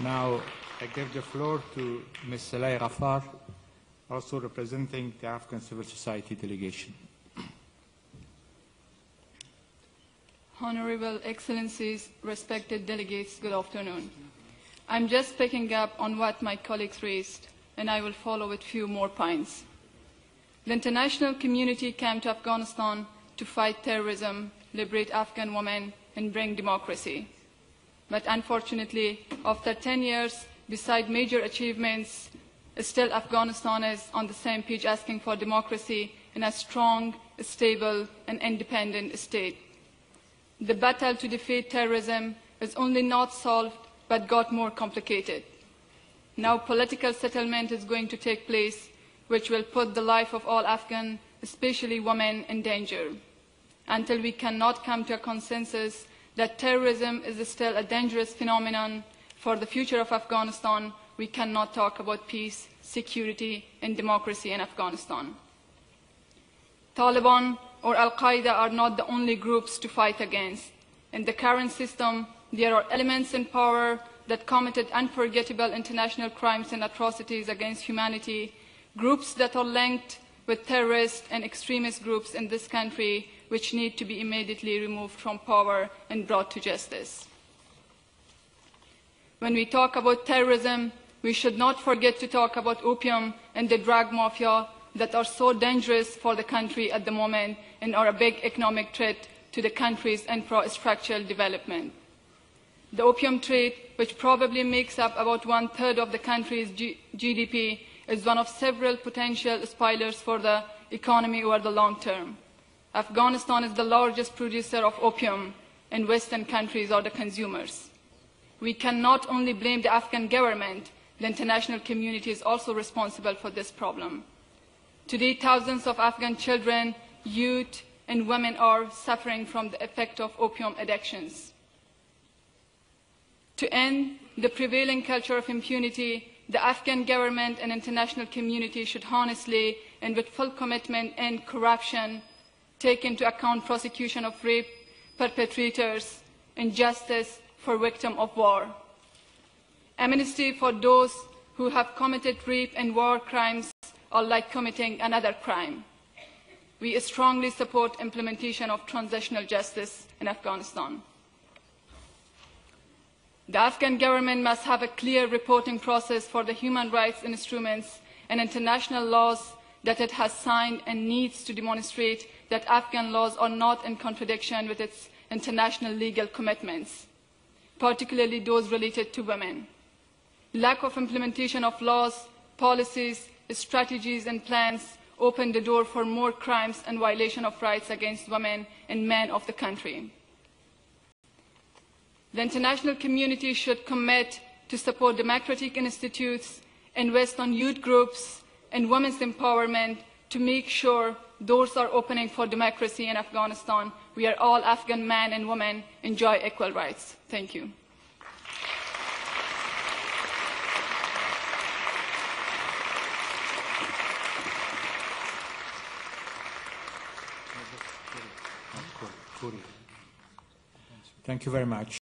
Now, I give the floor to Ms. Salai Ghaffar, also representing the African Civil Society delegation. Honorable Excellencies, respected delegates, good afternoon. I'm just picking up on what my colleagues raised, and I will follow with a few more points. The international community came to Afghanistan to fight terrorism, liberate Afghan women, and bring democracy. But unfortunately, after 10 years, beside major achievements, still Afghanistan is on the same page asking for democracy in a strong, stable, and independent state. The battle to defeat terrorism is only not solved, but got more complicated. Now political settlement is going to take place, which will put the life of all Afghan, especially women, in danger. Until we cannot come to a consensus that terrorism is still a dangerous phenomenon for the future of Afghanistan, we cannot talk about peace, security, and democracy in Afghanistan. Taliban or Al-Qaeda are not the only groups to fight against. In the current system, there are elements in power that committed unforgettable international crimes and atrocities against humanity, groups that are linked with terrorist and extremist groups in this country, which need to be immediately removed from power and brought to justice. When we talk about terrorism, we should not forget to talk about opium and the drug mafia that are so dangerous for the country at the moment and are a big economic threat to the country's infrastructural development. The opium trade, which probably makes up about 1/3 of the country's GDP, is one of several potential spoilers for the economy over the long term. Afghanistan is the largest producer of opium, and Western countries are the consumers. We cannot only blame the Afghan government, the international community is also responsible for this problem. Today, thousands of Afghan children, youth, and women are suffering from the effect of opium addictions. To end the prevailing culture of impunity, the Afghan government and international community should honestly and with full commitment end corruption, take into account prosecution of rape perpetrators, and justice for victims of war. Amnesty for those who have committed rape and war crimes are like committing another crime. We strongly support implementation of transitional justice in Afghanistan. The Afghan government must have a clear reporting process for the human rights instruments and international laws that it has signed and needs to demonstrate that Afghan laws are not in contradiction with its international legal commitments, particularly those related to women. Lack of implementation of laws, policies, strategies, and plans open the door for more crimes and violation of rights against women and men of the country. The international community should commit to support democratic institutes, invest on youth groups, and women's empowerment to make sure doors are opening for democracy in Afghanistan, where all Afghan men and women enjoy equal rights. Thank you. Thank you very much.